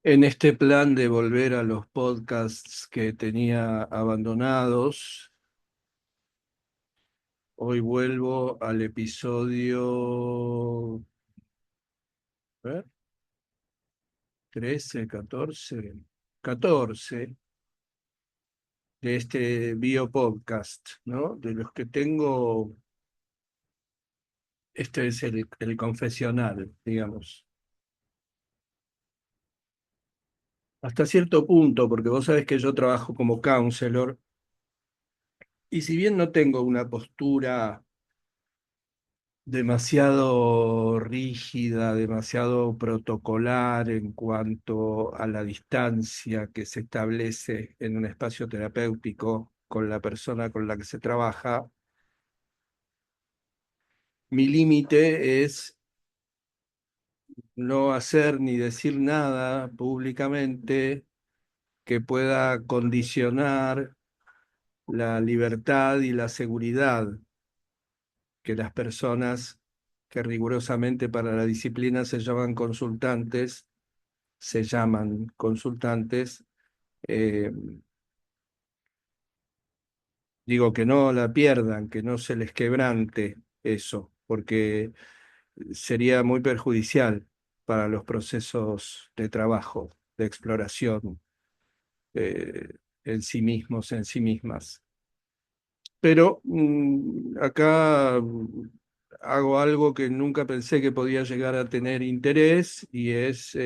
En este plan de volver a los podcasts que tenía abandonados, hoy vuelvo al episodio, a ver, 13, 14 de este biopodcast, ¿no? De los que tengo, este es el confesional, digamos. Hasta cierto punto, porque vos sabés que yo trabajo como counselor y si bien no tengo una postura demasiado rígida, demasiado protocolar en cuanto a la distancia que se establece en un espacio terapéutico con la persona con la que se trabaja. Mi límite es no hacer ni decir nada públicamente que pueda condicionar la libertad y la seguridad que las personas que rigurosamente para la disciplina se llaman consultantes, eh, digo que no la pierdan, que no se les quebrante eso, porque sería muy perjudicial para los procesos de trabajo, de exploración en sí mismos, en sí mismas. Pero acá hago algo que nunca pensé que podía llegar a tener interés y es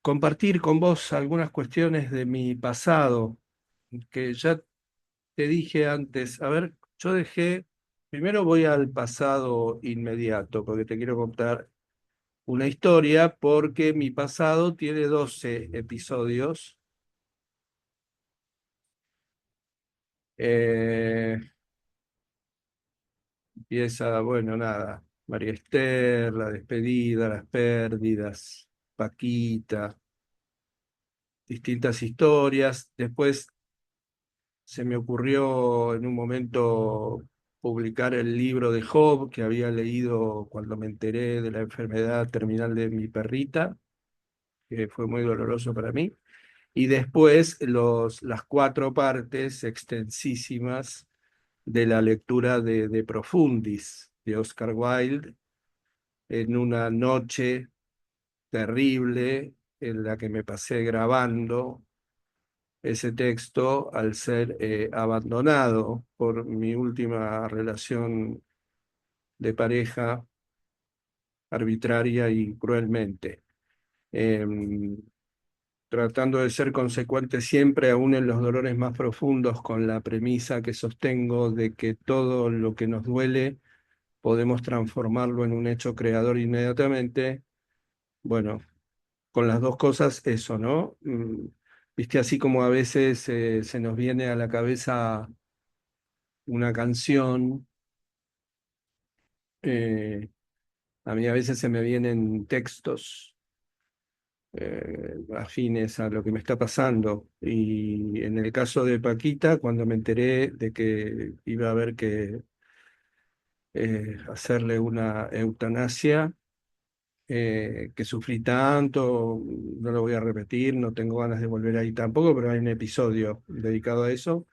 compartir con vos algunas cuestiones de mi pasado, que ya te dije antes. A ver, primero voy al pasado inmediato, porque te quiero contar una historia, porque mi pasado tiene 12 episodios. Eh, Empieza, bueno, nada, María Esther, la despedida, las pérdidas, Paquita, distintas historias. Después se me ocurrió en un momento publicar el libro de Job que había leído cuando me enteré de la enfermedad terminal de mi perrita, que fue muy doloroso para mí. Y después las cuatro partes extensísimas de la lectura de Profundis de Oscar Wilde en una noche terrible en la que me pasé grabando ese texto al ser abandonado por mi última relación de pareja arbitraria y cruelmente. Em, Tratando de ser consecuente siempre, aún en los dolores más profundos, con la premisa que sostengo de que todo lo que nos duele podemos transformarlo en un hecho creador inmediatamente. Bueno, con las dos cosas, eso, ¿no? Viste, así como a veces se nos viene a la cabeza una canción, eh, a mí a veces se me vienen textos afines a lo que me está pasando. Y en el caso de Paquita, cuando me enteré de que iba a haber que hacerle una eutanasia, que sufrí tanto, no lo voy a repetir, no tengo ganas de volver ahí tampoco, pero hay un episodio dedicado a eso.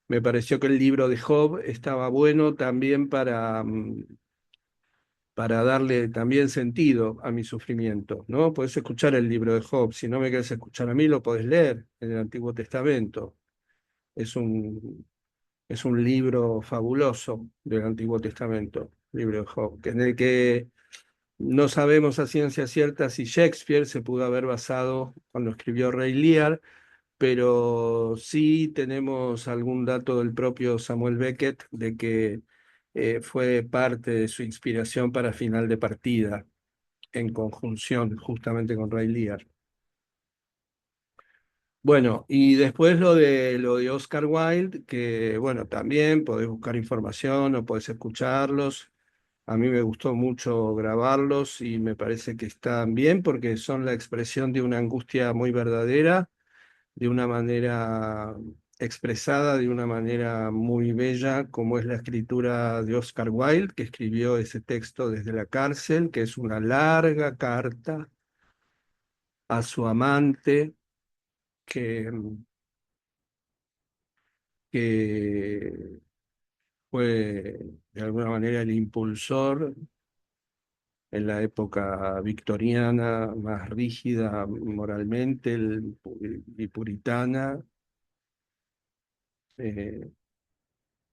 Me pareció que el libro de Job estaba bueno también para darle también sentido a mi sufrimiento, ¿no? Podés escuchar el libro de Job, si no me querés escuchar a mí, lo podés leer en el Antiguo Testamento. Es un, es un libro fabuloso del Antiguo Testamento, libro de Job, en el que no sabemos a ciencia cierta si Shakespeare se pudo haber basado cuando escribió Rey Lear, pero sí tenemos algún dato del propio Samuel Beckett de que fue parte de su inspiración para Final de Partida, en conjunción justamente con Ray Lear. Bueno, y después lo de Oscar Wilde, que bueno, también podés buscar información o podés escucharlos. A mí me gustó mucho grabarlos y me parece que están bien porque son la expresión de una angustia muy verdadera, de una manera expresada, de una manera muy bella, como es la escritura de Oscar Wilde, que escribió ese texto desde la cárcel, que es una larga carta a su amante, que, que fue de alguna manera el impulsor en la época victoriana, más rígida moralmente y puritana, eh,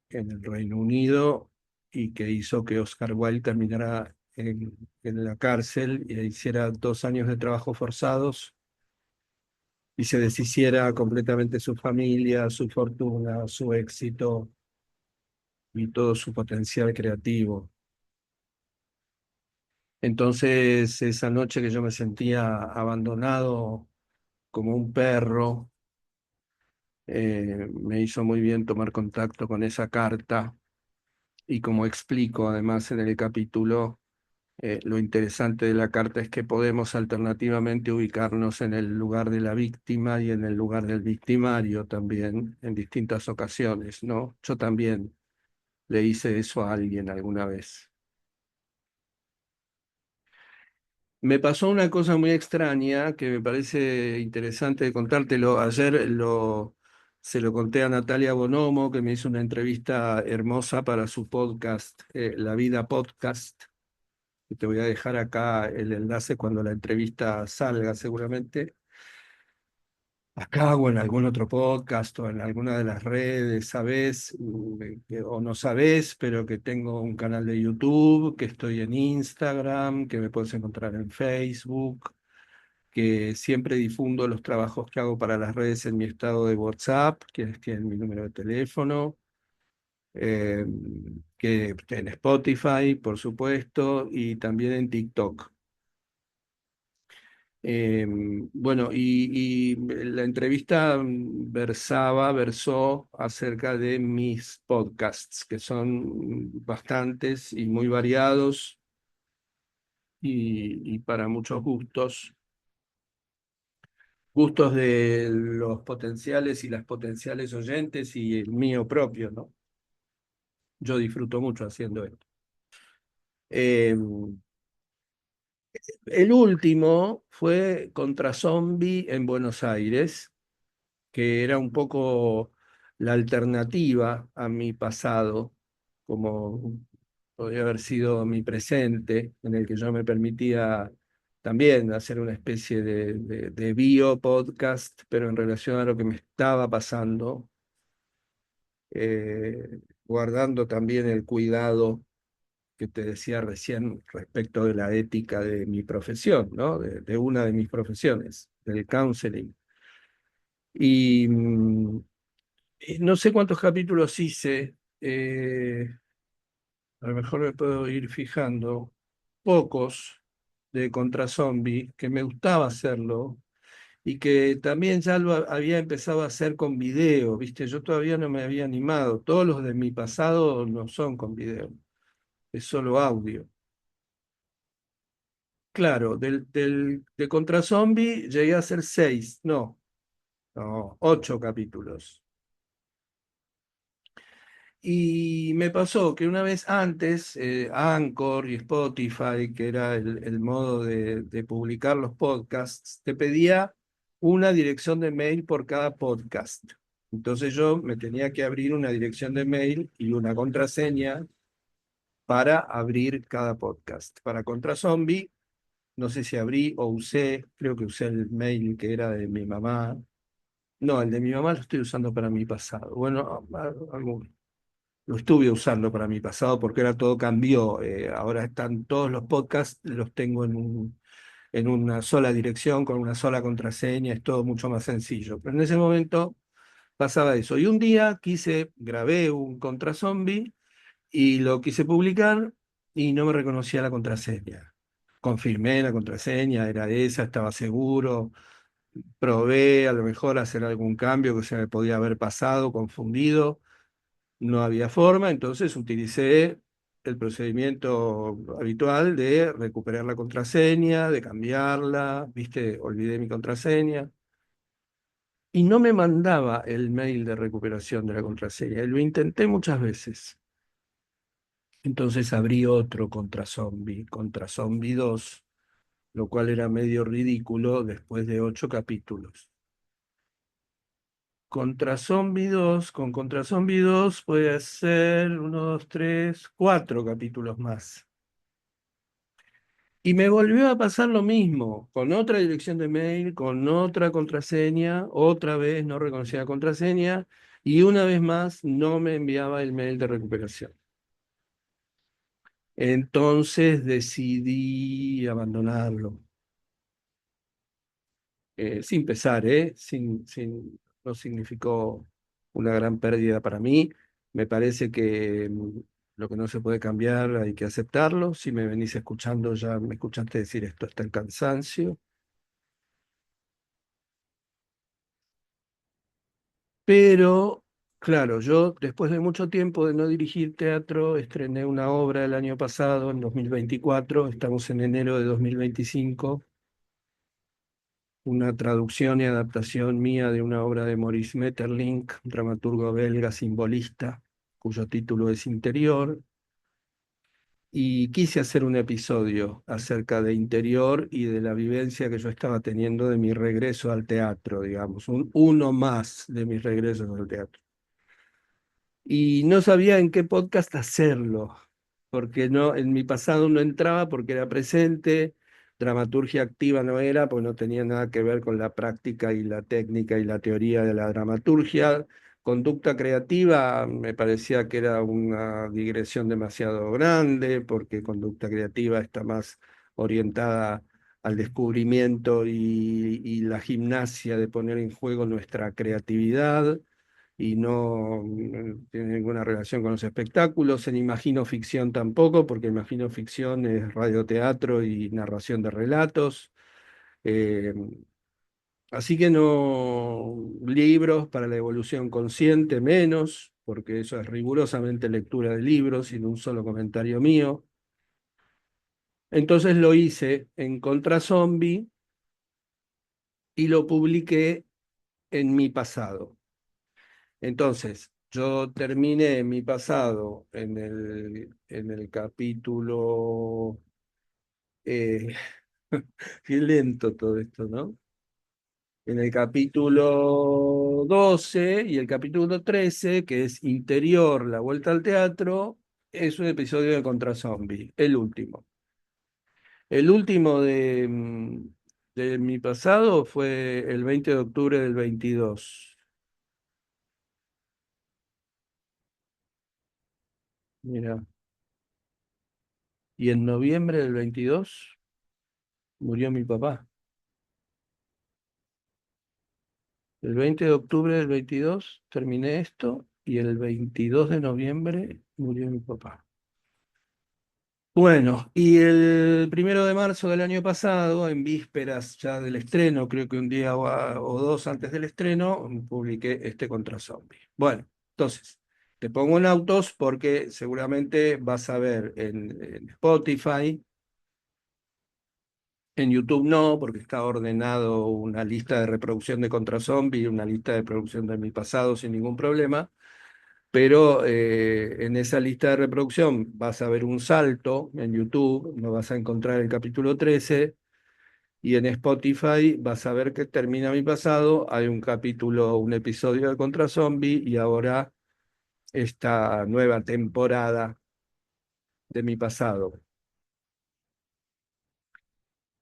en el Reino Unido, y que hizo que Oscar Wilde terminara en la cárcel y hiciera 2 años de trabajo forzados y se deshiciera completamente su familia, su fortuna, su éxito y todo su potencial creativo. Entonces, esa noche que yo me sentía abandonado como un perro, me hizo muy bien tomar contacto con esa carta y, como explico además en el capítulo, lo interesante de la carta es que podemos alternativamente ubicarnos en el lugar de la víctima y en el lugar del victimario también en distintas ocasiones, ¿no? Yo también le hice eso a alguien alguna vez. Me pasó una cosa muy extraña que me parece interesante de contártelo. Ayer se lo conté a Natalia Bonomo, que me hizo una entrevista hermosa para su podcast, La Vida Podcast. Y te voy a dejar acá el enlace cuando la entrevista salga seguramente. Acá o en algún otro podcast o en alguna de las redes, sabés, o no sabés, pero que tengo un canal de YouTube, que estoy en Instagram, que me puedes encontrar en Facebook, que siempre difundo los trabajos que hago para las redes en mi estado de WhatsApp, que tienen mi número de teléfono, eh, que en Spotify, por supuesto, y también en TikTok. Bueno, y la entrevista versó acerca de mis podcasts, que son bastantes y muy variados y para muchos gustos, gustos de los potenciales y las potenciales oyentes y el mío propio, ¿no? Yo disfruto mucho haciendo esto. Em, el último fue Contra Zombie en Buenos Aires, que era un poco la alternativa a mi pasado, como podría haber sido mi presente, en el que yo me permitía también hacer una especie de bio podcast, pero en relación a lo que me estaba pasando, guardando también el cuidado que te decía recién respecto de la ética de mi profesión, ¿no? De una de mis profesiones, del counseling. Y no sé cuántos capítulos hice, a lo mejor me puedo ir fijando, pocos de Contra Zombie, que me gustaba hacerlo y que también ya lo había empezado a hacer con video, ¿viste? Yo todavía no me había animado. Todos los de mi pasado no son con video, es solo audio. Claro, de Contra Zombie llegué a hacer 6, no, 8 capítulos. Y me pasó que una vez antes, Anchor y Spotify, que era el modo de publicar los podcasts, te pedía una dirección de mail por cada podcast. Entonces yo me tenía que abrir una dirección de mail y una contraseña para abrir cada podcast. Para Contra Zombie, no sé si abrí o usé, creo que usé el mail que era de mi mamá. No, el de mi mamá lo estoy usando para mi pasado. Bueno, algún lo estuve usando para mi pasado porque ahora todo cambió. Ahora están todos los podcasts, los tengo en una sola dirección, con una sola contraseña, es todo mucho más sencillo. Pero en ese momento pasaba eso. Y un día grabé un contra zombie y lo quise publicar y no me reconocía la contraseña. Confirmé la contraseña, era esa, estaba seguro. Probé a lo mejor hacer algún cambio que se me podía haber pasado, confundido. No había forma, entonces utilicé el procedimiento habitual de recuperar la contraseña, de cambiarla, viste, olvidé mi contraseña. Y no me mandaba el mail de recuperación de la contraseña. Y lo intenté muchas veces. Entonces abrí otro contra Zombie 2, lo cual era medio ridículo después de 8 capítulos. Contra Zombie 2 puede ser 1, 2, 3, 4 capítulos más. Y me volvió a pasar lo mismo, con otra dirección de mail, con otra contraseña, otra vez no reconocía la contraseña, y una vez más no me enviaba el mail de recuperación. Entonces decidí abandonarlo. Sin pesar, ¿eh? No significó una gran pérdida para mí. Me parece que lo que no se puede cambiar hay que aceptarlo. Si me venís escuchando, ya me escuchaste decir esto hasta el cansancio. Pero, claro, yo después de mucho tiempo de no dirigir teatro, estrené una obra el año pasado, en 2024. Estamos en enero de 2025. Una traducción y adaptación mía de una obra de Maurice Maeterlinck, dramaturgo belga simbolista, cuyo título es Interior, y quise hacer un episodio acerca de Interior y de la vivencia que yo estaba teniendo de mi regreso al teatro, digamos, uno más de mis regresos al teatro. Y no sabía en qué podcast hacerlo, porque no, en mi pasado no entraba porque era presente, dramaturgia activa no era, pues no tenía nada que ver con la práctica y la técnica y la teoría de la dramaturgia. Conducta creativa me parecía que era una digresión demasiado grande, porque conducta creativa está más orientada al descubrimiento y la gimnasia de poner en juego nuestra creatividad y no tiene ninguna relación con los espectáculos. En Imagino Ficción tampoco, porque Imagino Ficción es radioteatro y narración de relatos. Eh, Así que no, libros para la evolución consciente menos, porque eso es rigurosamente lectura de libros sin un solo comentario mío. Entonces lo hice en Contra Zombie y lo publiqué en mi pasado. Entonces, yo terminé mi pasado en el capítulo, eh, qué lento todo esto, ¿no? En el capítulo 12 y el capítulo 13, que es Interior, la vuelta al teatro, es un episodio de Contra Zombie, el último. El último de mi pasado fue el 20 de octubre del 22. Mira, y en noviembre del 22 murió mi papá. El 20 de octubre del 22 terminé esto y el 22 de noviembre murió mi papá. Bueno, y el 1 de marzo del año pasado, en vísperas ya del estreno, creo que un día o dos antes del estreno, publiqué este Contra Zombie. Bueno, entonces, te pongo en autos porque seguramente vas a ver en Spotify, en YouTube no, porque está ordenado una lista de reproducción de Contra Zombie y una lista de reproducción de mi pasado sin ningún problema. Pero en esa lista de reproducción vas a ver un salto en YouTube, no vas a encontrar el capítulo 13, y en Spotify vas a ver que termina mi pasado, hay un capítulo, un episodio de Contra Zombie, y ahora esta nueva temporada de mi pasado,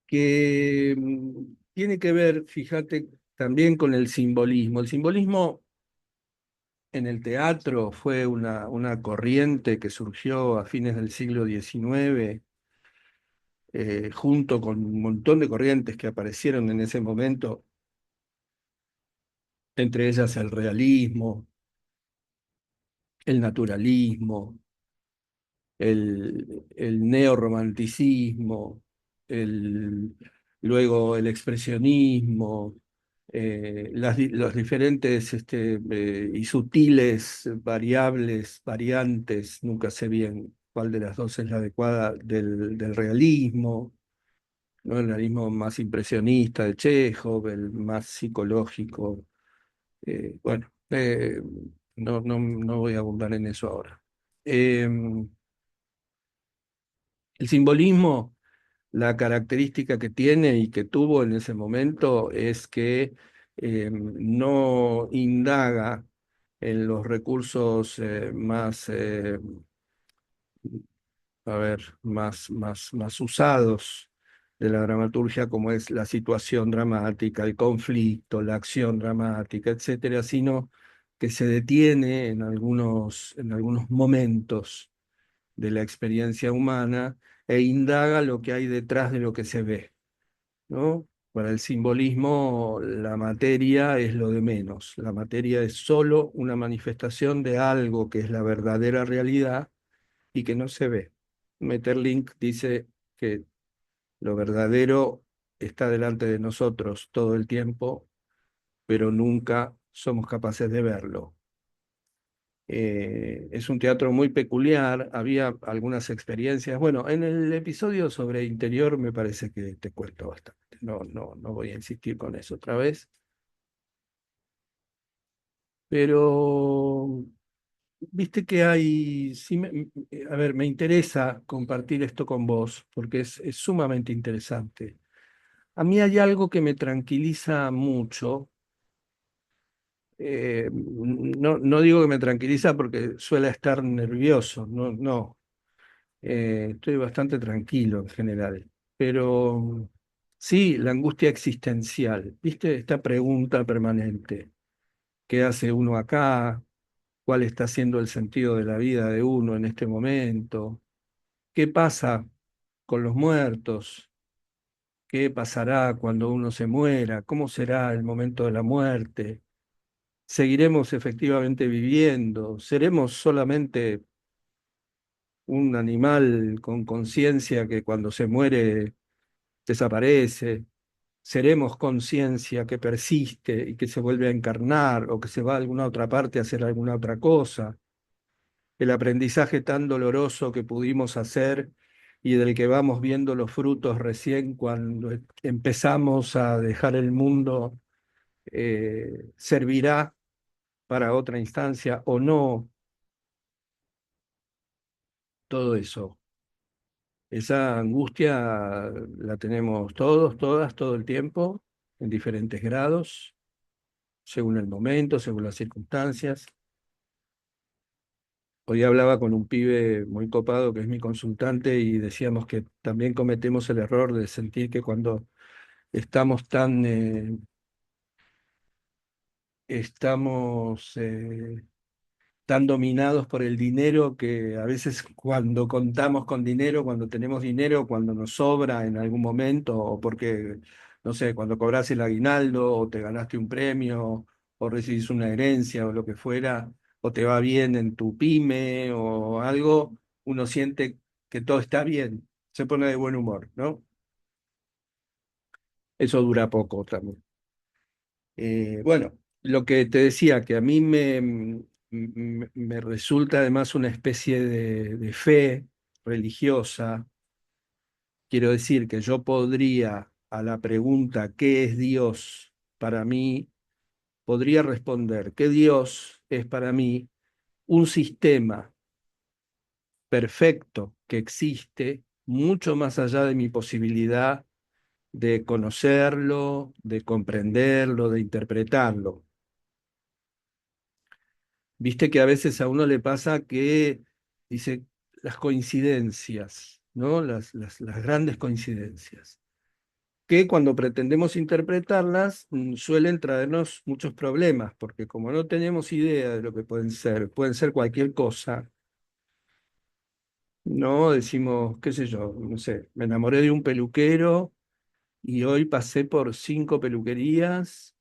que tiene que ver, fíjate, también con el simbolismo. El simbolismo en el teatro fue una corriente que surgió a fines del siglo XIX, junto con un montón de corrientes que aparecieron en ese momento, entre ellas el realismo, el naturalismo, el neorromanticismo, el, luego el expresionismo, los diferentes y sutiles variables, variantes, nunca sé bien cuál de las dos es la adecuada, del realismo, ¿no? El realismo más impresionista de Chekhov, el más psicológico. Bueno, no voy a abundar en eso ahora. El simbolismo La característica que tiene y que tuvo en ese momento es que no indaga en los recursos más, más usados de la dramaturgia, como es la situación dramática, el conflicto, la acción dramática, etcétera, sino que se detiene en algunos momentos de la experiencia humana e indaga lo que hay detrás de lo que se ve, ¿no? Para el simbolismo, la materia es lo de menos. La materia es solo una manifestación de algo que es la verdadera realidad y que no se ve. Metterlink dice que lo verdadero está delante de nosotros todo el tiempo, pero nunca somos capaces de verlo. Es un teatro muy peculiar, había algunas experiencias. Bueno, en el episodio sobre interior me parece que te cuento bastante. No voy a insistir con eso otra vez, pero viste que hay, sí a ver, me interesa compartir esto con vos porque es sumamente interesante. A mí hay algo que me tranquiliza mucho. No digo que me tranquiliza porque suele estar nervioso, no. Estoy bastante tranquilo en general, pero sí, la angustia existencial, ¿viste? Esta pregunta permanente, ¿qué hace uno acá? ¿Cuál está siendo el sentido de la vida de uno en este momento? ¿Qué pasa con los muertos? ¿Qué pasará cuando uno se muera? ¿Cómo será el momento de la muerte? ¿Seguiremos efectivamente viviendo? ¿Seremos solamente un animal con conciencia que cuando se muere desaparece? ¿Seremos conciencia que persiste y que se vuelve a encarnar o que se va a alguna otra parte a hacer alguna otra cosa? El aprendizaje tan doloroso que pudimos hacer y del que vamos viendo los frutos recién cuando empezamos a dejar el mundo, ¿servirá para otra instancia o no? Todo eso. Esa angustia la tenemos todos, todas, todo el tiempo, en diferentes grados, según el momento, según las circunstancias. Hoy hablaba con un pibe muy copado que es mi consultante y decíamos que también cometemos el error de sentir que cuando estamos estamos tan dominados por el dinero que a veces cuando contamos con dinero, cuando tenemos dinero, cuando nos sobra en algún momento, o porque, no sé, cuando cobras el aguinaldo, o te ganaste un premio, o recibís una herencia, o lo que fuera, o te va bien en tu pyme, o algo, uno siente que todo está bien, se pone de buen humor, ¿no? Eso dura poco también. Bueno, lo que te decía, que a mí me resulta además una especie de fe religiosa. Quiero decir que yo podría a la pregunta ¿qué es Dios para mí? Podría responder que Dios es para mí un sistema perfecto que existe mucho más allá de mi posibilidad de conocerlo, de comprenderlo, de interpretarlo. Viste que a veces a uno le pasa que dice las coincidencias, ¿no? Las grandes coincidencias, que cuando pretendemos interpretarlas suelen traernos muchos problemas, porque como no tenemos idea de lo que pueden ser cualquier cosa, ¿no? Decimos, qué sé yo, no sé, me enamoré de un peluquero y hoy pasé por 5 peluquerías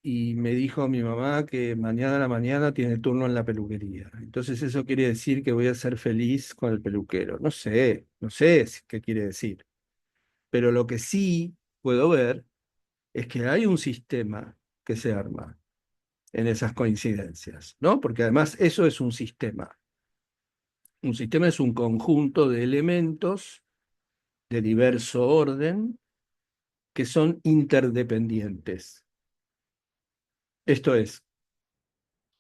y me dijo mi mamá que mañana a la mañana tiene turno en la peluquería. Entonces eso quiere decir que voy a ser feliz con el peluquero. No sé qué quiere decir. Pero lo que sí puedo ver es que hay un sistema que se arma en esas coincidencias, ¿no? Porque además eso es un sistema. Un sistema es un conjunto de elementos de diverso orden que son interdependientes. Esto es,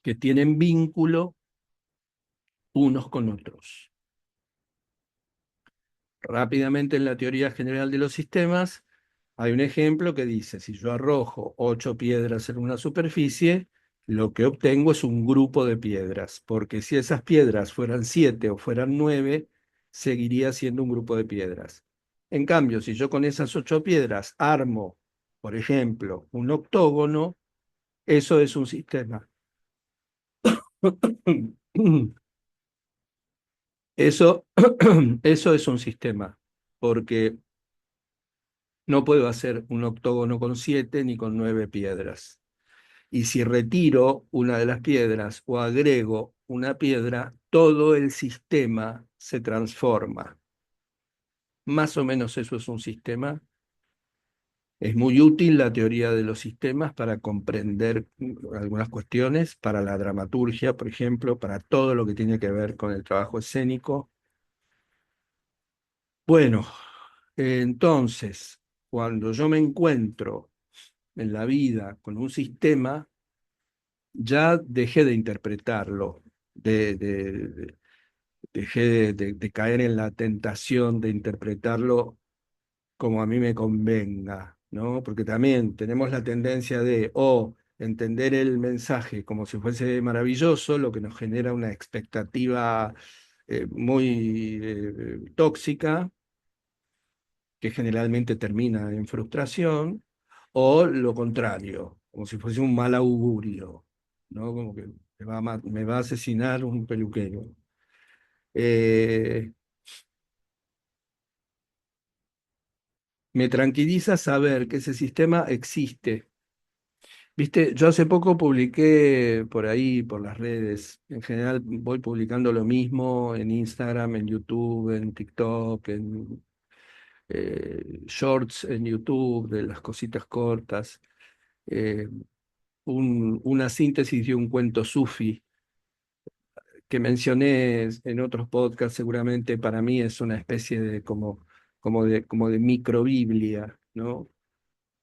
que tienen vínculo unos con otros. rápidamente en la teoría general de los sistemas, hay un ejemplo que dice, si yo arrojo 8 piedras en una superficie, lo que obtengo es un grupo de piedras, porque si esas piedras fueran 7 o fueran 9, seguiría siendo un grupo de piedras. En cambio, si yo con esas 8 piedras armo, por ejemplo, un octógono, eso es un sistema. Eso, eso es un sistema, porque no puedo hacer un octógono con 7 ni con 9 piedras. Y si retiro una de las piedras o agrego una piedra, todo el sistema se transforma. Más o menos eso es un sistema. Es muy útil la teoría de los sistemas para comprender algunas cuestiones, para la dramaturgia, por ejemplo, para todo lo que tiene que ver con el trabajo escénico. Bueno, entonces, cuando yo me encuentro en la vida con un sistema, ya dejé de interpretarlo, dejé de caer en la tentación de interpretarlo como a mí me convenga, ¿no? Porque también tenemos la tendencia de o entender el mensaje como si fuese maravilloso, lo que nos genera una expectativa muy tóxica, que generalmente termina en frustración, o lo contrario, como si fuese un mal augurio, ¿no? Como que me va a asesinar un peluquero. Eh, Me tranquiliza saber que ese sistema existe. Viste, yo hace poco publiqué por ahí, por las redes, en general voy publicando lo mismo en Instagram, en YouTube, en TikTok, en shorts en YouTube de las cositas cortas. eh, una síntesis de un cuento sufi que mencioné en otros podcasts, seguramente para mí es una especie de como de microbiblia, ¿no?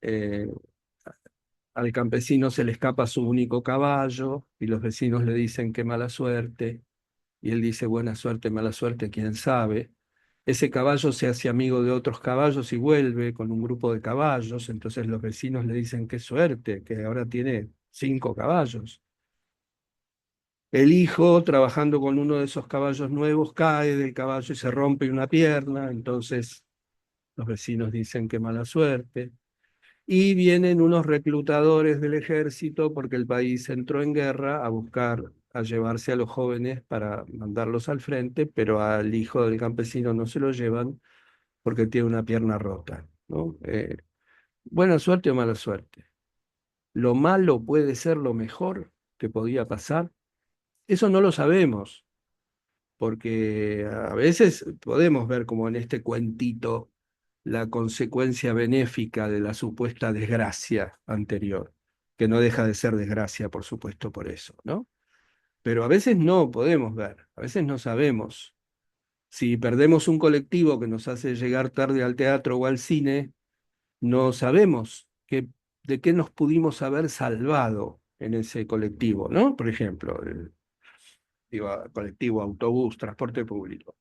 Eh, Al campesino se le escapa su único caballo y los vecinos le dicen qué mala suerte, y él dice buena suerte, mala suerte, quién sabe. Ese caballo se hace amigo de otros caballos y vuelve con un grupo de caballos, entonces los vecinos le dicen qué suerte, que ahora tiene 5 caballos. El hijo, trabajando con uno de esos caballos nuevos, cae del caballo y se rompe una pierna, entonces los vecinos dicen qué mala suerte. Y vienen unos reclutadores del ejército porque el país entró en guerra a buscar, a llevarse a los jóvenes para mandarlos al frente, pero al hijo del campesino no se lo llevan porque tiene una pierna rota, ¿no? Buena suerte o mala suerte. Lo malo puede ser lo mejor que podía pasar. Eso no lo sabemos, porque a veces podemos ver como en este cuentito la consecuencia benéfica de la supuesta desgracia anterior, que no deja de ser desgracia, por supuesto, por eso, ¿no? Pero a veces no podemos ver, a veces no sabemos. Si perdemos un colectivo que nos hace llegar tarde al teatro o al cine, no sabemos de qué nos pudimos haber salvado en ese colectivo, ¿no? Por ejemplo, digo, colectivo, autobús, transporte público.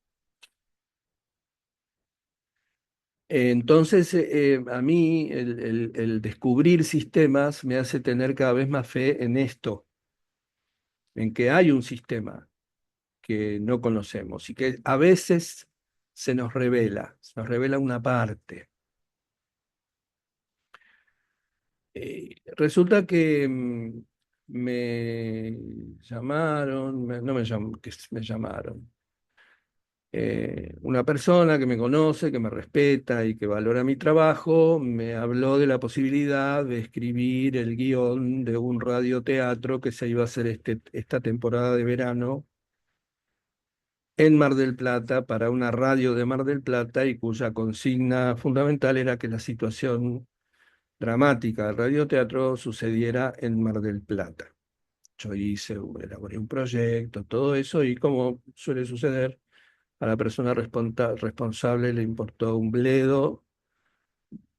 Entonces, a mí el descubrir sistemas me hace tener cada vez más fe en esto, en que hay un sistema que no conocemos y que a veces se nos revela una parte. Resulta que me llamaron, no me que me llamaron. Una persona que me conoce, que me respeta y que valora mi trabajo, me habló de la posibilidad de escribir el guión de un radioteatro que se iba a hacer esta temporada de verano en Mar del Plata para una radio de Mar del Plata y cuya consigna fundamental era que la situación dramática del radioteatro sucediera en Mar del Plata. Yo elaboré un proyecto, todo eso, y como suele suceder, a la persona responsable le importó un bledo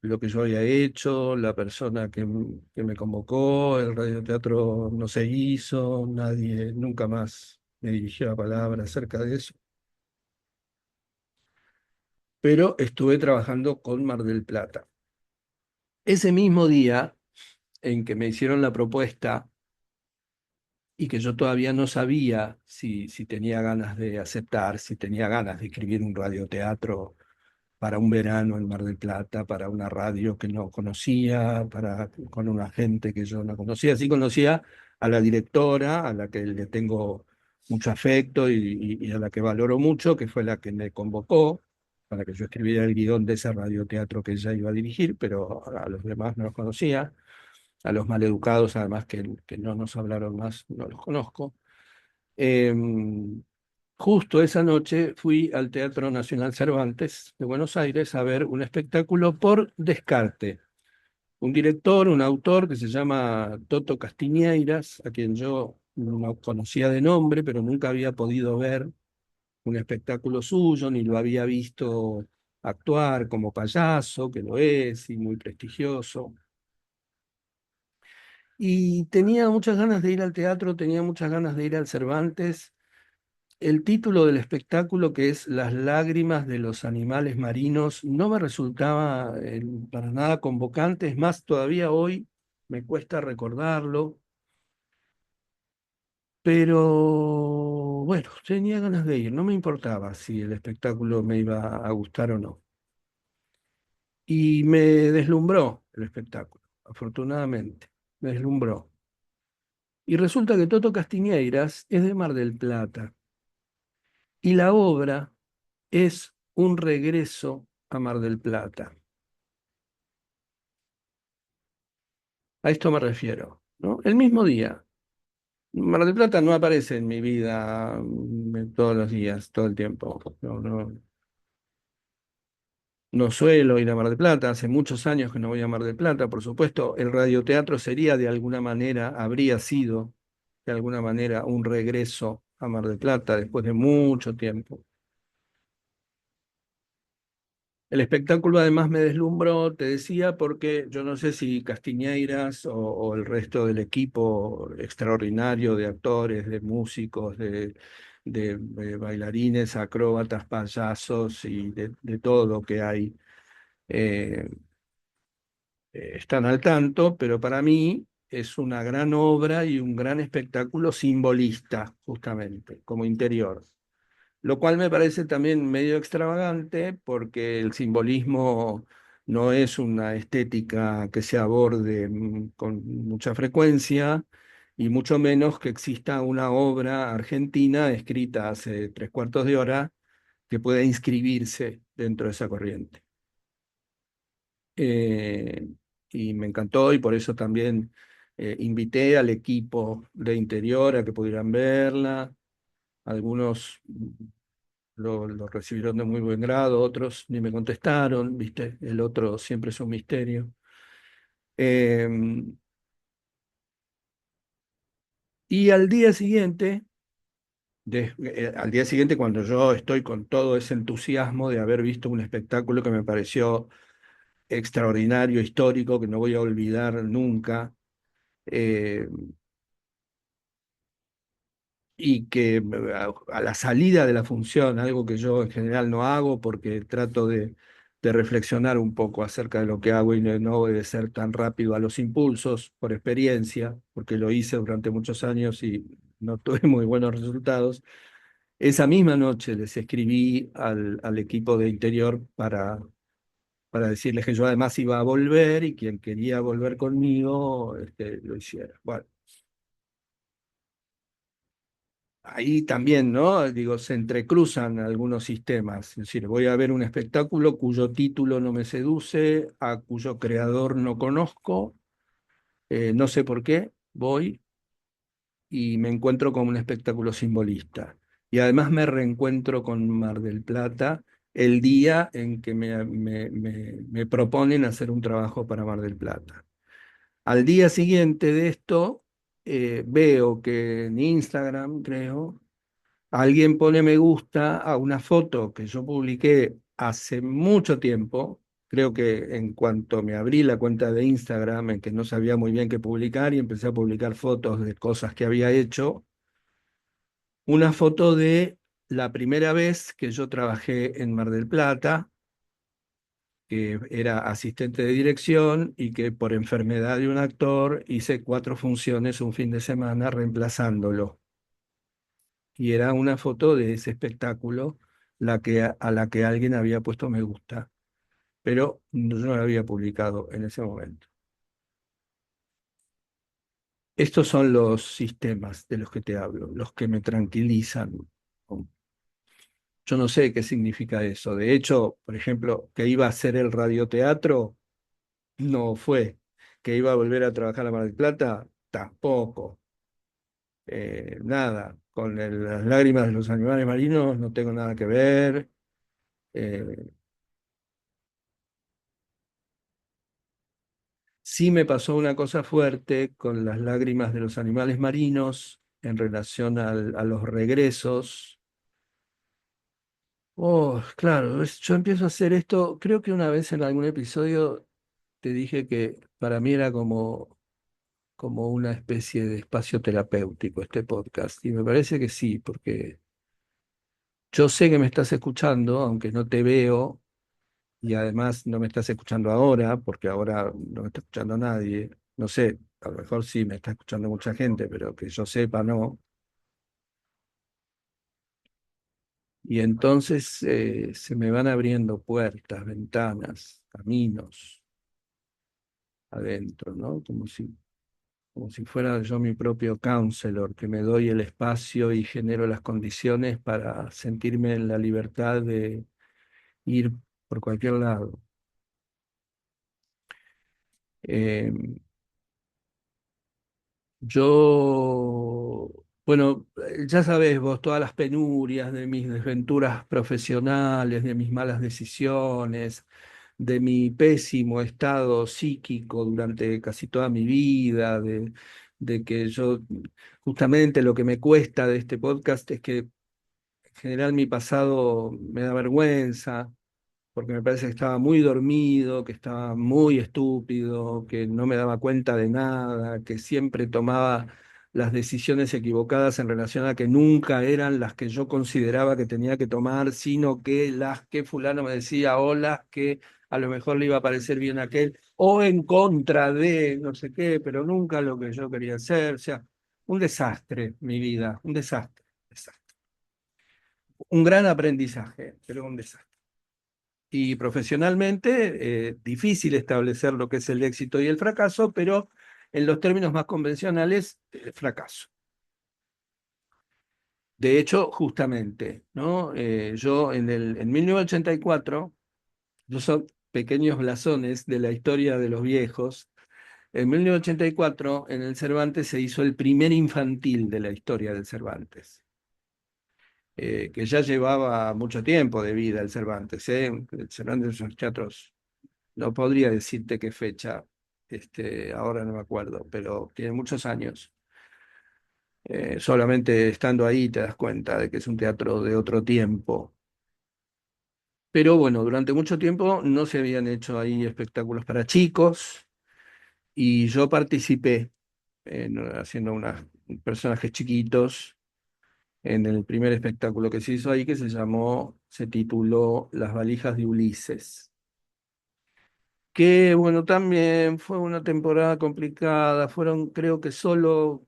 lo que yo había hecho, la persona que me convocó, el radioteatro no se hizo, nadie nunca más me dirigió la palabra acerca de eso. pero estuve trabajando con Mar del Plata. Ese mismo día en que me hicieron la propuesta y que yo todavía no sabía si tenía ganas de aceptar, si tenía ganas de escribir un radioteatro para un verano en Mar del Plata, para una radio que no conocía, con una gente que yo no conocía. Sí conocía a la directora, a la que le tengo mucho afecto y a la que valoro mucho, que fue la que me convocó para que yo escribiera el guión de ese radioteatro que ella iba a dirigir, pero a los demás no los conocía. A los maleducados, además que no nos hablaron más, no los conozco. Em, Justo esa noche fui al Teatro Nacional Cervantes de Buenos Aires a ver un espectáculo por descarte. Un director, un autor que se llama Toto Castiñeiras, a quien yo no conocía de nombre, pero nunca había podido ver un espectáculo suyo, ni lo había visto actuar como payaso, que lo es, y muy prestigioso. Y tenía muchas ganas de ir al teatro, tenía muchas ganas de ir al Cervantes. El título del espectáculo, que es Las lágrimas de los animales marinos, no me resultaba para nada convocante, es más, todavía hoy me cuesta recordarlo, pero bueno, tenía ganas de ir, no me importaba si el espectáculo me iba a gustar o no. Y me deslumbró el espectáculo, afortunadamente, me deslumbró. Y resulta que Toto Castiñeiras es de Mar del Plata y la obra es un regreso a Mar del Plata. A esto me refiero, ¿no? El mismo día. Mar del Plata no aparece en mi vida todos los días, todo el tiempo. No suelo ir a Mar del Plata, hace muchos años que no voy a Mar del Plata, por supuesto. El radioteatro sería de alguna manera, habría sido de alguna manera un regreso a Mar del Plata después de mucho tiempo. El espectáculo además me deslumbró, te decía, porque yo no sé si Castiñeiras o el resto del equipo extraordinario de actores, de músicos, de bailarines, acróbatas, payasos y de todo lo que hay, eh, están al tanto, pero para mí es una gran obra y un gran espectáculo simbolista, justamente, como interior. Lo cual me parece también medio extravagante porque el simbolismo no es una estética que se aborde con mucha frecuencia y mucho menos que exista una obra argentina escrita hace tres cuartos de hora que pueda inscribirse dentro de esa corriente. Eh, y me encantó y por eso también invité al equipo de interior a que pudieran verla. Algunos lo recibieron de muy buen grado, otros ni me contestaron, ¿viste? El otro siempre es un misterio. Eh, y al día siguiente, cuando yo estoy con todo ese entusiasmo de haber visto un espectáculo que me pareció extraordinario, histórico, que no voy a olvidar nunca, eh, y que a la salida de la función, algo que yo en general no hago porque trato de reflexionar un poco acerca de lo que hago y no obedecer tan rápido a los impulsos por experiencia, porque lo hice durante muchos años y no tuve muy buenos resultados. Esa misma noche les escribí al equipo de interior para decirles que yo además iba a volver y quien quería volver conmigo, lo hiciera. Bueno. Ahí también, ¿no? Digo, se entrecruzan algunos sistemas. Es decir, voy a ver un espectáculo cuyo título no me seduce, a cuyo creador no conozco, no sé por qué, voy y me encuentro con un espectáculo simbolista. Y además me reencuentro con Mar del Plata el día en que me proponen hacer un trabajo para Mar del Plata. Al día siguiente de esto, veo que en Instagram, creo, alguien pone me gusta a una foto que yo publiqué hace mucho tiempo. Creo que en cuanto me abrí la cuenta de Instagram, en que no sabía muy bien qué publicar y empecé a publicar fotos de cosas que había hecho, una foto de la primera vez que yo trabajé en Mar del Plata, que era asistente de dirección y que por enfermedad de un actor hice 4 funciones un fin de semana reemplazándolo. Y era una foto de ese espectáculo a la que alguien había puesto me gusta, pero yo no la había publicado en ese momento. Estos son los sistemas de los que te hablo, los que me tranquilizan. Yo no sé qué significa eso. De hecho, por ejemplo, que iba a hacer el radioteatro, no fue. Que iba a volver a trabajar a Mar del Plata, tampoco. Nada. Con las lágrimas de los animales marinos no tengo nada que ver. Eh, sí me pasó una cosa fuerte con las lágrimas de los animales marinos en relación a los regresos. Oh, claro, yo empiezo a hacer esto, creo que una vez en algún episodio te dije que para mí era como una especie de espacio terapéutico este podcast, y me parece que sí, porque yo sé que me estás escuchando, aunque no te veo, y además no me estás escuchando ahora, porque ahora no me está escuchando nadie. No sé, a lo mejor sí me está escuchando mucha gente, pero que yo sepa, no. Y entonces se me van abriendo puertas, ventanas, caminos adentro, ¿no? Como si fuera yo mi propio counselor, que me doy el espacio y genero las condiciones para sentirme en la libertad de ir por cualquier lado. Eh, yo, bueno, ya sabes vos todas las penurias de mis desventuras profesionales, de mis malas decisiones, de mi pésimo estado psíquico durante casi toda mi vida, de que yo, justamente lo que me cuesta de este podcast es que en general mi pasado me da vergüenza, porque me parece que estaba muy dormido, que estaba muy estúpido, que no me daba cuenta de nada, que siempre tomaba las decisiones equivocadas en relación a que nunca eran las que yo consideraba que tenía que tomar, sino que las que fulano me decía o las que a lo mejor le iba a parecer bien a aquel, o en contra de no sé qué, pero nunca lo que yo quería hacer. O sea, un desastre mi vida, un desastre, desastre. Un gran aprendizaje, pero un desastre. Y profesionalmente, difícil establecer lo que es el éxito y el fracaso, pero en los términos más convencionales, fracaso. De hecho, justamente, ¿no? Yo en 1984, yo son pequeños blasones de la historia de los viejos. En 1984, en el Cervantes se hizo el primer infantil de la historia del Cervantes, que ya llevaba mucho tiempo de vida el Cervantes, ¿eh? El Cervantes es un teatros. No podría decirte qué fecha, ahora no me acuerdo, pero tiene muchos años. Solamente estando ahí te das cuenta de que es un teatro de otro tiempo. Pero bueno, durante mucho tiempo no se habían hecho ahí espectáculos para chicos y yo participé haciendo unos personajes chiquitos en el primer espectáculo que se hizo ahí, que se tituló Las valijas de Ulises. Que bueno, también fue una temporada complicada, fueron creo que solo,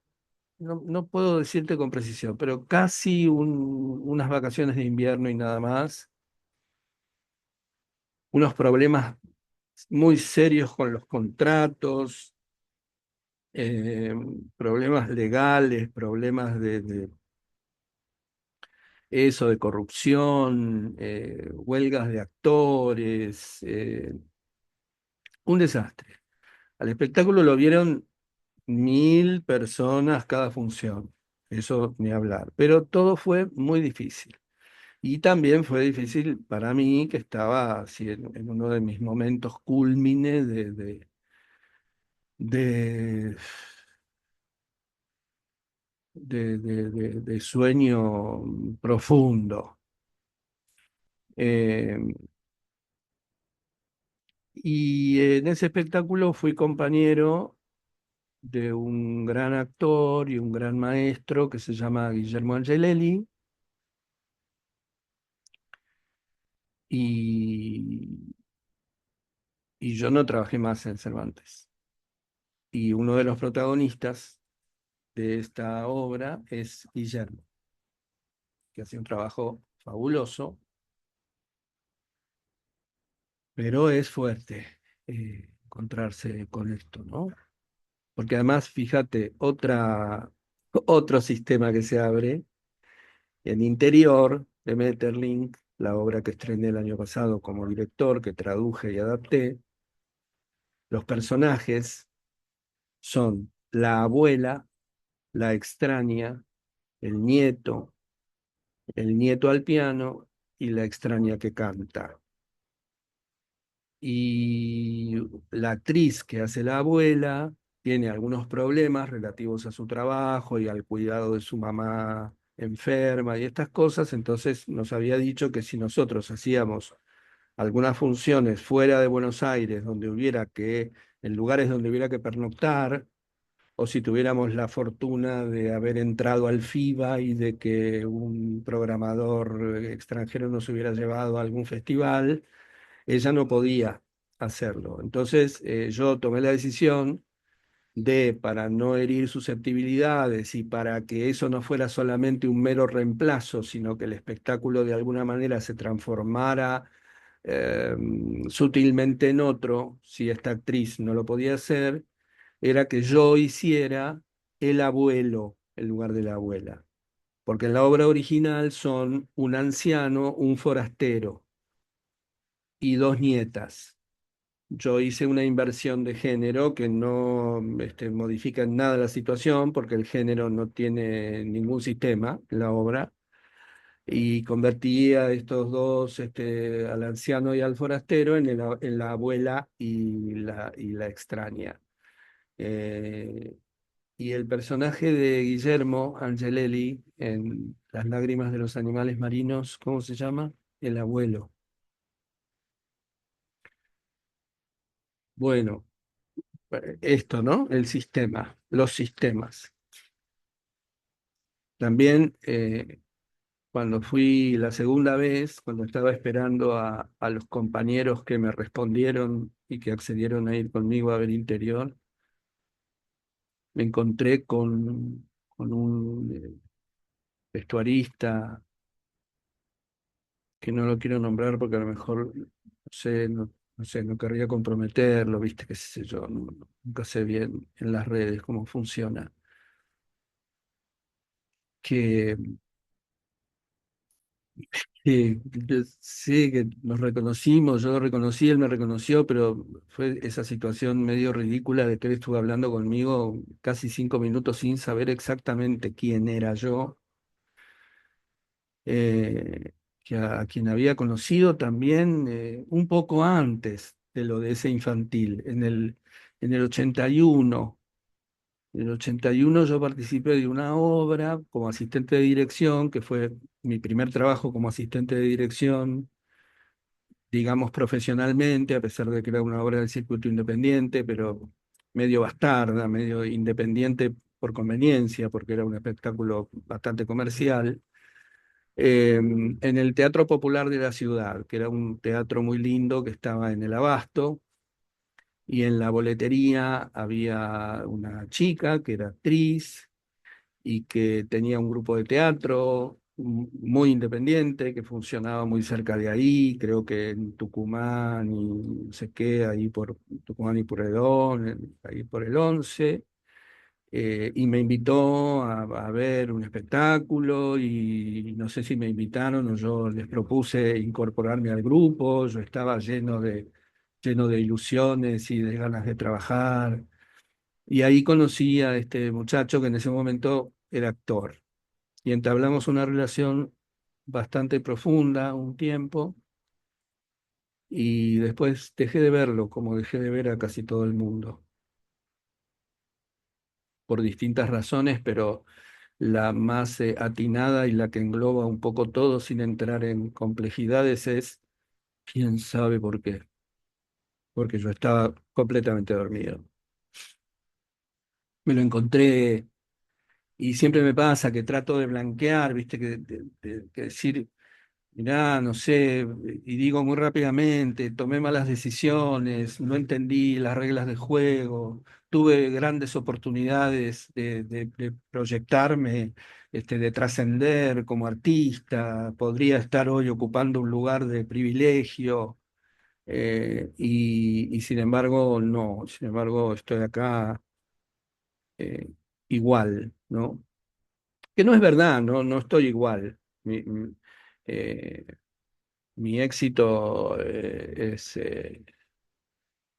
no puedo decirte con precisión, pero casi unas vacaciones de invierno y nada más, unos problemas muy serios con los contratos, eh, problemas legales, problemas de eso, de corrupción, huelgas de actores, un desastre. Al espectáculo lo vieron 1000 personas cada función, eso ni hablar, pero todo fue muy difícil. Y también fue difícil para mí, que estaba así en uno de mis momentos cúlmine de, de sueño profundo. Eh, y en ese espectáculo fui compañero de un gran actor y un gran maestro que se llama Guillermo Angelelli. Y y yo no trabajé más en Cervantes. Y uno de los protagonistas de esta obra es Guillermo, que hace un trabajo fabuloso, pero es fuerte encontrarse con esto, ¿no? Porque además, fíjate, otro sistema que se abre en Interior de Metterlink, la obra que estrené el año pasado como director, que traduje y adapté. Los personajes son la abuela, la extraña, el el nieto al piano y la extraña que canta. Y la actriz que hace la abuela tiene algunos problemas relativos a su trabajo y al cuidado de su mamá enferma y estas cosas, entonces nos había dicho que si nosotros hacíamos algunas funciones fuera de Buenos Aires, en lugares donde hubiera que pernoctar, o si tuviéramos la fortuna de haber entrado al FIBA y de que un programador extranjero nos hubiera llevado a algún festival, ella no podía hacerlo. Entonces yo tomé la decisión para no herir susceptibilidades y para que eso no fuera solamente un mero reemplazo, sino que el espectáculo de alguna manera se transformara eh, sutilmente en otro, si esta actriz no lo podía hacer, era que yo hiciera el abuelo en lugar de la abuela. Porque en la obra original son un anciano, un forastero y dos nietas. Yo hice una inversión de género que no modifica en nada la situación porque el género no tiene ningún sistema en la obra y convertí a estos dos, al anciano y al forastero, en la abuela y la extraña. Eh, y el personaje de Guillermo Angelelli en Las lágrimas de los animales marinos, ¿cómo se llama? El abuelo. Bueno, esto, ¿no? El sistema, los sistemas. También cuando fui la segunda vez, cuando estaba esperando a los compañeros que me respondieron y que accedieron a ir conmigo a ver Interior, me encontré con un vestuarista que no lo quiero nombrar porque a lo mejor, no sé, no querría comprometerlo, viste, qué sé yo, nunca sé bien en las redes cómo funciona. Que sí, que nos reconocimos, yo lo reconocí, él me reconoció, pero fue esa situación medio ridícula de que él estuvo hablando conmigo casi 5 minutos sin saber exactamente quién era yo, eh, a quien había conocido también un poco antes de lo de ese infantil, en el 81. En el 81 yo participé de una obra como asistente de dirección, que fue mi primer trabajo como asistente de dirección, digamos profesionalmente, a pesar de que era una obra del circuito independiente, pero medio bastarda, medio independiente por conveniencia, porque era un espectáculo bastante comercial, en el Teatro Popular de la ciudad, que era un teatro muy lindo que estaba en el Abasto, y en la boletería había una chica que era actriz y que tenía un grupo de teatro muy independiente, que funcionaba muy cerca de ahí, creo que en Tucumán y no sé qué, ahí por Tucumán y Pueyrredón, ahí por el 11, y me invitó a ver un espectáculo y no sé si me invitaron o yo les propuse incorporarme al grupo, yo estaba lleno de ilusiones y de ganas de trabajar. Y ahí conocí a este muchacho que en ese momento era actor. Y entablamos una relación bastante profunda un tiempo y después dejé de verlo como dejé de ver a casi todo el mundo, por distintas razones, pero la más atinada y la que engloba un poco todo sin entrar en complejidades es, quién sabe por qué, porque yo estaba completamente dormido. Me lo encontré y siempre me pasa que trato de blanquear, viste, que decir Mirá, no sé, y digo muy rápidamente, tomé malas decisiones, no entendí las reglas del juego, tuve grandes oportunidades de proyectarme, de trascender como artista, podría estar hoy ocupando un lugar de privilegio, y sin embargo, no, sin embargo, estoy acá eh, igual, ¿no? Que no es verdad, no, no estoy igual. Eh, Mi éxito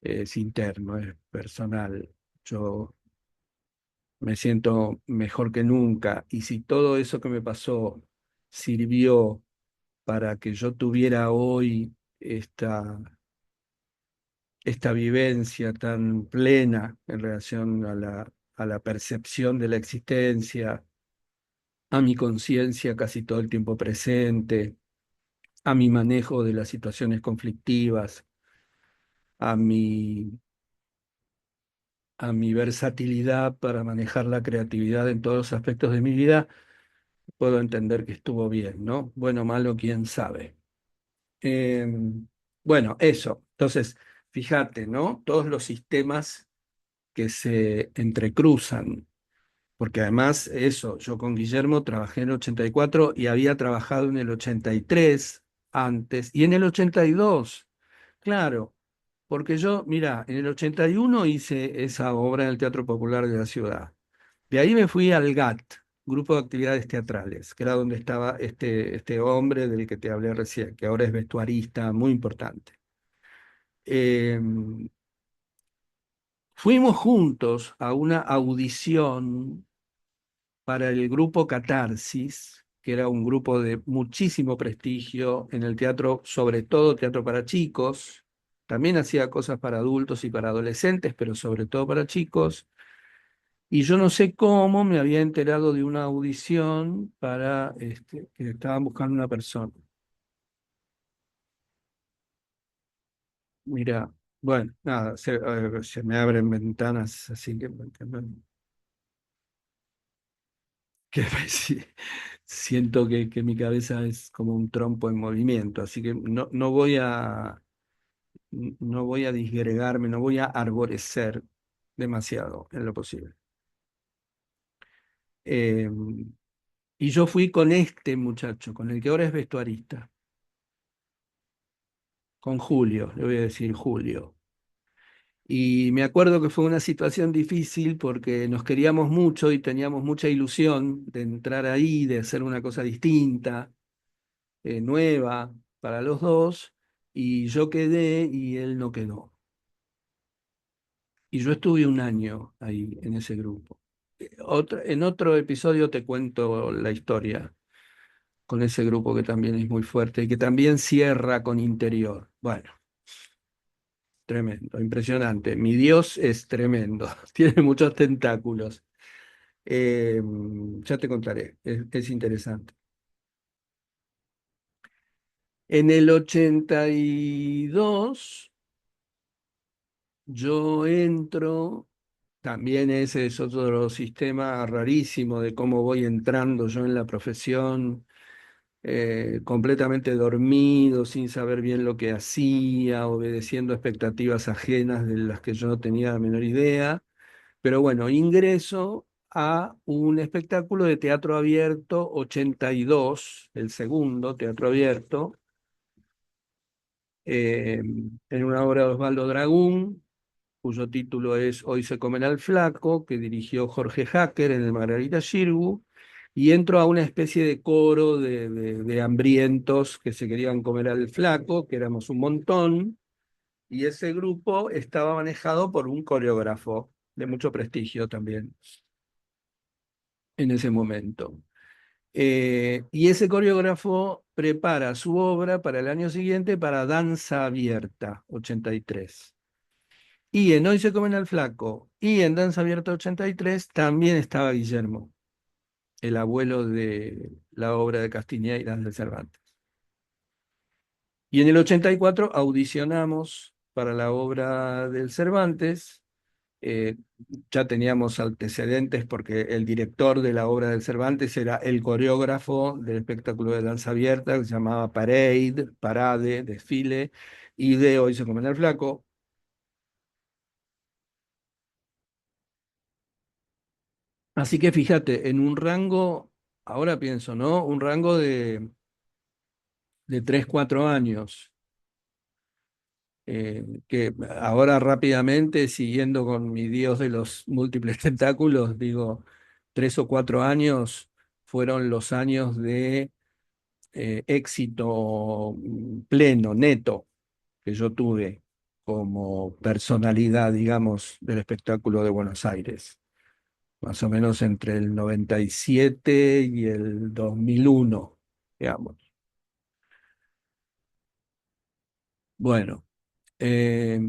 es interno, es personal. Yo me siento mejor que nunca y si todo eso que me pasó sirvió para que yo tuviera hoy esta, esta vivencia tan plena en relación a la percepción de la existencia, a mi conciencia casi todo el tiempo presente, a mi manejo de las situaciones conflictivas, a mi a mi versatilidad para manejar la creatividad en todos los aspectos de mi vida, puedo entender que estuvo bien, ¿no? Bueno o malo, quién sabe. Eh, bueno, eso. Entonces, fíjate, ¿no? Todos los sistemas que se entrecruzan, porque además eso, yo con Guillermo trabajé en el 84 y había trabajado en el 83 antes y en el 82, claro. Porque yo, mira, en el 81 hice esa obra en el Teatro Popular de la ciudad. De ahí me fui al GAT, Grupo de Actividades Teatrales, que era donde estaba este hombre del que te hablé recién, que ahora es vestuarista, muy importante. Eh, Fuimos juntos a una audición para el grupo Catarsis, que era un grupo de muchísimo prestigio en el teatro, sobre todo teatro para chicos. También hacía cosas para adultos y para adolescentes, pero sobre todo para chicos. Y yo no sé cómo me había enterado de una audición para que estaban buscando una persona. Mira, bueno, nada, se me abren ventanas, así que sí, siento que mi cabeza es como un trompo en movimiento, así que no, no voy a disgregarme, no voy a arborecer demasiado en lo posible. Eh, y yo fui con este muchacho, con el que ahora es vestuarista, con Julio, le voy a decir Julio. Y me acuerdo que fue una situación difícil porque nos queríamos mucho y teníamos mucha ilusión de entrar ahí, de hacer una cosa distinta, nueva para los dos, y yo quedé y él no quedó. Y yo estuve un año ahí en ese grupo. En otro episodio te cuento la historia con ese grupo que también es muy fuerte y que también cierra con interior. Bueno, tremendo, impresionante. Mi Dios es tremendo, tiene muchos tentáculos. Eh, ya te contaré, es interesante. En el 82 yo entro, también ese es otro sistema rarísimo de cómo voy entrando yo en la profesión, completamente dormido, sin saber bien lo que hacía, obedeciendo expectativas ajenas de las que yo no tenía la menor idea. Pero bueno, ingreso a un espectáculo de teatro abierto 82, el segundo teatro abierto, en una obra de Osvaldo Dragún, cuyo título es Hoy se comerá el flaco, que dirigió Jorge Hacker en el Margarita Xirgu, y entro a una especie de coro de hambrientos que se querían comer al flaco, que éramos un montón, y ese grupo estaba manejado por un coreógrafo de mucho prestigio también en ese momento. Y ese coreógrafo prepara su obra para el año siguiente para Danza Abierta, 83. Y en Hoy se comen al flaco y en Danza Abierta 83 también estaba Guillermo, el abuelo de la obra de Castiñeiras de Cervantes. Y en el 84 audicionamos para la obra del Cervantes eh, ya teníamos antecedentes porque el director de la obra del Cervantes era el coreógrafo del espectáculo de danza abierta que se llamaba Parade, desfile, y de Hoy se come el flaco. Así que fíjate, en un rango, ahora pienso, ¿no? Un rango de 3 4 años, que ahora rápidamente, siguiendo con mi Dios de los múltiples tentáculos, digo, 3 o 4 años fueron los años de éxito pleno, neto, que yo tuve como personalidad, digamos, del espectáculo de Buenos Aires, más o menos entre el 97 y el 2001, digamos. Bueno, eh,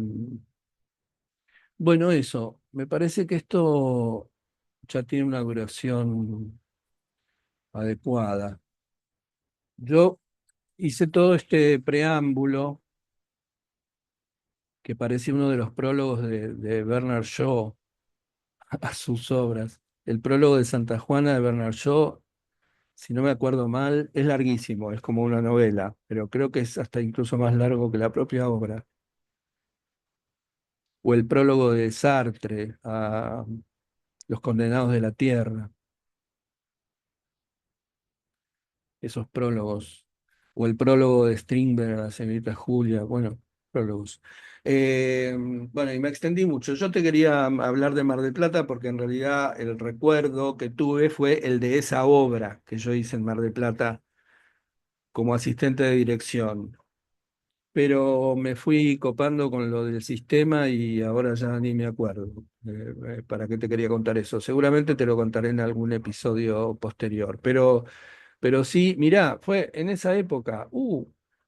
bueno, eso, me parece que esto ya tiene una duración adecuada. Yo hice todo este preámbulo que parece uno de los prólogos de Bernard Shaw a sus obras. El prólogo de Santa Juana de Bernard Shaw, si no me acuerdo mal, es larguísimo, es como una novela, pero creo que es hasta incluso más largo que la propia obra. O el prólogo de Sartre a Los Condenados de la Tierra, esos prólogos. O el prólogo de Strindberg a la señorita Julia, bueno, prólogos. Bueno, y me extendí mucho. Yo te quería hablar de Mar del Plata porque en realidad el recuerdo que tuve fue el de esa obra que yo hice en Mar del Plata como asistente de dirección. Pero me fui copando con lo del sistema y ahora ya ni me acuerdo. ¿Para qué te quería contar eso? Seguramente te lo contaré en algún episodio posterior. Pero sí, mirá, fue en esa época.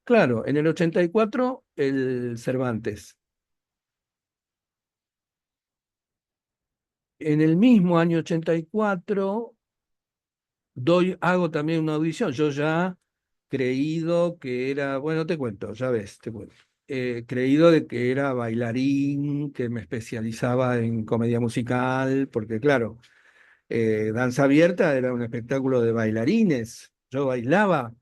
Claro, en el 84 el Cervantes. En el mismo año 84 hago también una audición. Yo ya creído que era, bueno, te cuento, ya ves, te cuento. Creído de que era bailarín, que me especializaba en comedia musical, porque claro, Danza Abierta era un espectáculo de bailarines. Yo bailaba.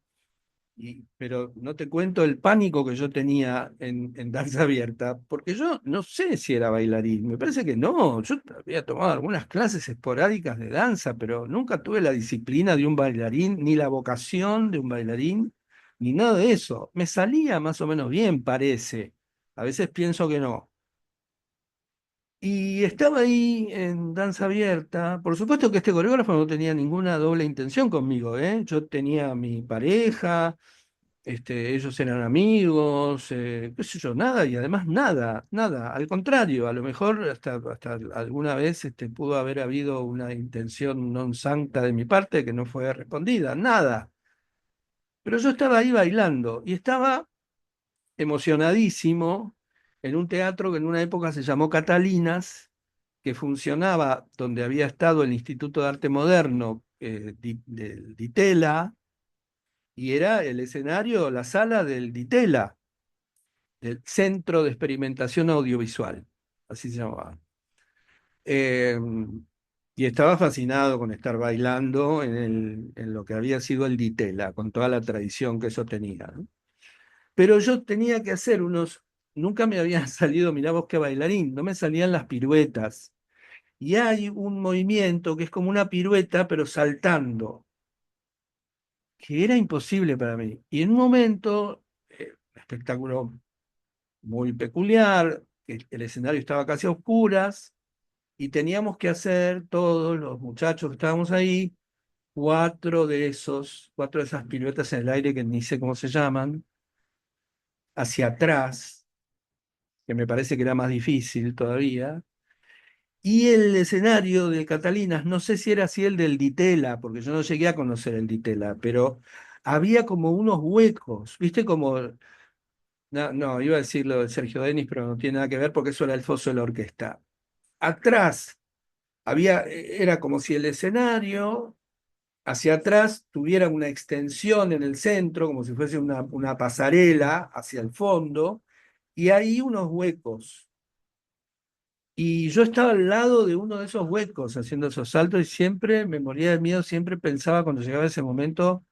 Pero no te cuento el pánico que yo tenía en danza abierta, porque yo no sé si era bailarín, me parece que no, yo había tomado algunas clases esporádicas de danza, pero nunca tuve la disciplina de un bailarín, ni la vocación de un bailarín, ni nada de eso. Me salía más o menos bien, parece. A veces pienso que no. Y estaba ahí en danza abierta. Por supuesto que este coreógrafo no tenía ninguna doble intención conmigo, ¿eh? Yo tenía mi pareja, ellos eran amigos, qué sé yo, nada, y además nada, nada, al contrario, a lo mejor hasta alguna vez pudo haber habido una intención non sancta de mi parte que no fue respondida, nada. Pero yo estaba ahí bailando y estaba emocionadísimo en un teatro que en una época se llamó Catalinas, que funcionaba donde había estado el Instituto de Arte Moderno del Ditela, y era el escenario, la sala del Ditela, del Centro de Experimentación Audiovisual, así se llamaba. Eh, y estaba fascinado con estar bailando en lo que había sido el Ditela, con toda la tradición que eso tenía, ¿no? Pero yo tenía que hacer nunca me habían salido, mirá vos qué bailarín, no me salían las piruetas. Y hay un movimiento que es como una pirueta, pero saltando, que era imposible para mí. Y en un momento, espectáculo muy peculiar, el escenario estaba casi a oscuras y teníamos que hacer todos los muchachos que estábamos ahí, cuatro de esas piruetas en el aire que ni sé cómo se llaman, hacia atrás, que me parece que era más difícil todavía. Y el escenario de Catalinas, no sé si era así el del Ditela, porque yo no llegué a conocer el Ditela, pero había como unos huecos, ¿viste? Como, no, no, iba a decir lo de Sergio Denis, pero no tiene nada que ver porque eso era el foso de la orquesta. Atrás era como si el escenario hacia atrás tuviera una extensión en el centro, como si fuese una pasarela hacia el fondo, y ahí unos huecos. Y yo estaba al lado de uno de esos huecos haciendo esos saltos y siempre me moría de miedo, siempre pensaba cuando llegaba ese momento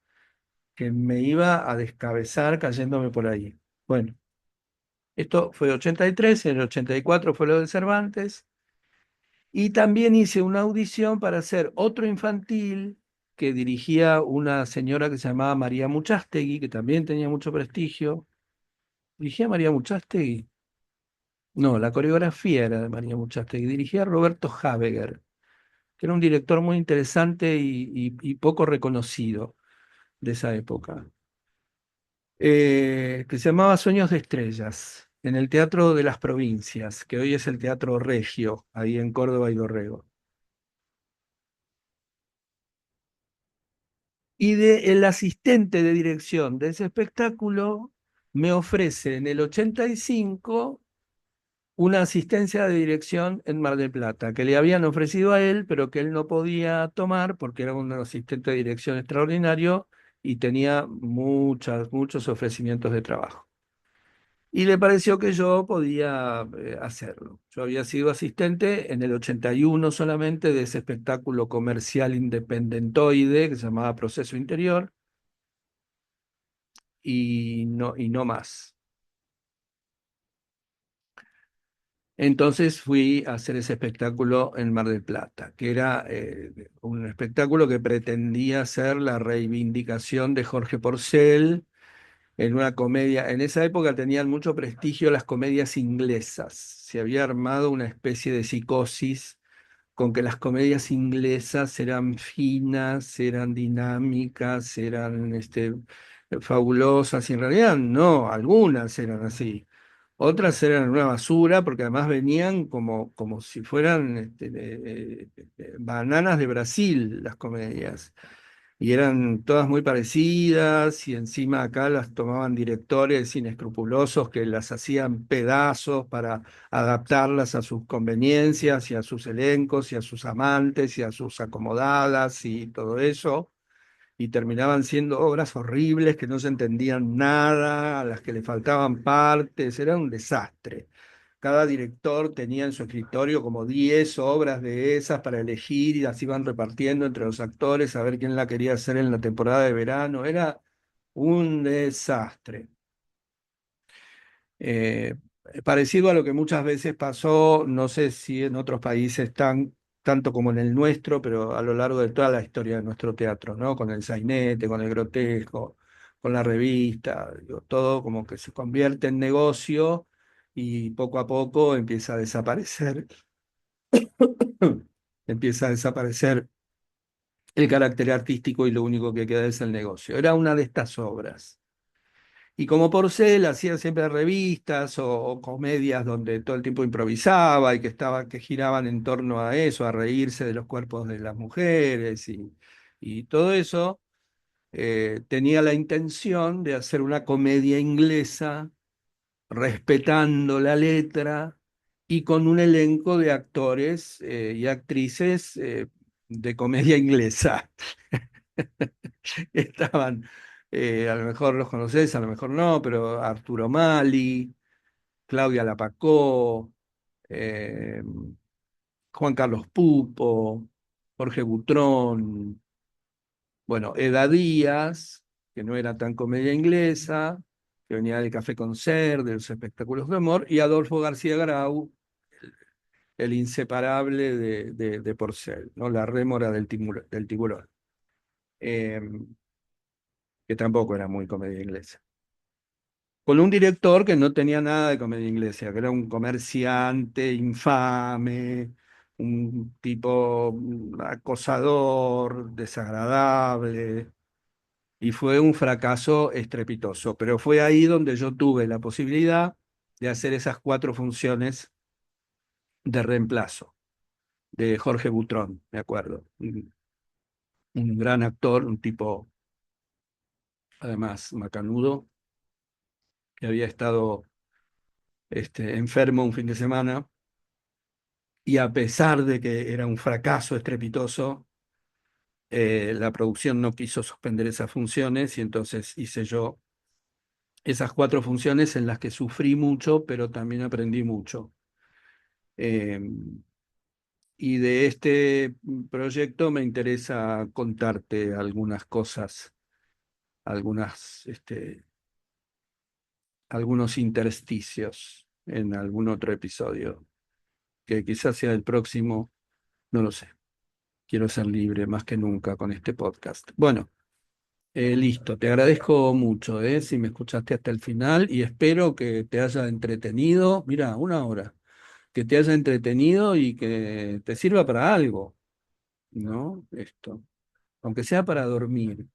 que me iba a descabezar cayéndome por ahí. Bueno, esto fue 83, en el 84 fue lo de Cervantes, y también hice una audición para hacer otro infantil que dirigía una señora que se llamaba María Muchastegui, que también tenía mucho prestigio. ¿Dirigía María Muchastegui? No, la coreografía era de María Muchastegui, dirigía Roberto Habeger, que era un director muy interesante y poco reconocido de esa época, que se llamaba Sueños de Estrellas, en el Teatro de las Provincias, que hoy es el Teatro Regio, ahí en Córdoba y Dorrego. Y el asistente de dirección de ese espectáculo me ofrece en el 85 una asistencia de dirección en Mar del Plata, que le habían ofrecido a él, pero que él no podía tomar porque era un asistente de dirección extraordinario y tenía muchos ofrecimientos de trabajo. Y le pareció que yo podía hacerlo. Yo había sido asistente en el 81 solamente de ese espectáculo comercial independentoide que se llamaba Proceso Interior y no más. Entonces fui a hacer ese espectáculo en Mar del Plata, que era un espectáculo que pretendía ser la reivindicación de Jorge Porcel en una comedia. En esa época tenían mucho prestigio las comedias inglesas. Se había armado una especie de psicosis con que las comedias inglesas eran finas, eran dinámicas, eran fabulosas, y en realidad no, algunas eran así. Otras eran una basura porque además venían como si fueran bananas de Brasil las comedias. Y eran todas muy parecidas y encima acá las tomaban directores inescrupulosos que las hacían pedazos para adaptarlas a sus conveniencias y a sus elencos y a sus amantes y a sus acomodadas y todo eso. Y terminaban siendo obras horribles que no se entendían nada, a las que le faltaban partes, era un desastre. Cada director tenía en su escritorio como 10 obras de esas para elegir y las iban repartiendo entre los actores a ver quién la quería hacer en la temporada de verano. Era un desastre. Eh, Parecido a lo que muchas veces pasó, no sé si en otros países tanto como en el nuestro, pero a lo largo de toda la historia de nuestro teatro, ¿no? Con el sainete, con el grotesco, con la revista, digo, todo como que se convierte en negocio y poco a poco empieza a desaparecer, empieza a desaparecer el carácter artístico y lo único que queda es el negocio. Era una de estas obras. Y como Porcel hacía siempre revistas o comedias donde todo el tiempo improvisaba y que giraban en torno a eso, a reírse de los cuerpos de las mujeres y todo eso, tenía la intención de hacer una comedia inglesa respetando la letra y con un elenco de actores y actrices de comedia inglesa. Estaban, a lo mejor los conocés, a lo mejor no, pero Arturo Mali, Claudia Lapacó, eh, Juan Carlos Pupo, Jorge Butrón, bueno, Eda Díaz, que no era tan comedia inglesa, que venía del Café Concert, de los espectáculos de humor, y Adolfo García Grau, el inseparable de Porcel, ¿no? La rémora del tiburón, eh, que tampoco era muy comedia inglesa. Con un director que no tenía nada de comedia inglesa, que era un comerciante infame, un tipo acosador, desagradable, y fue un fracaso estrepitoso. Pero fue ahí donde yo tuve la posibilidad de hacer esas 4 funciones de reemplazo de Jorge Butrón, me acuerdo. Un gran actor, un tipo además macanudo, que había estado enfermo un fin de semana y a pesar de que era un fracaso estrepitoso, la producción no quiso suspender esas funciones y entonces hice yo esas 4 funciones en las que sufrí mucho, pero también aprendí mucho. Eh, y de este proyecto me interesa contarte algunas cosas, algunas, algunos intersticios en algún otro episodio, que quizás sea el próximo, no lo sé. Quiero ser libre más que nunca con este podcast. Bueno, listo, te agradezco mucho, si me escuchaste hasta el final y espero que te haya entretenido. Mira, una hora, que te haya entretenido y que te sirva para algo, ¿no? Esto, aunque sea para dormir.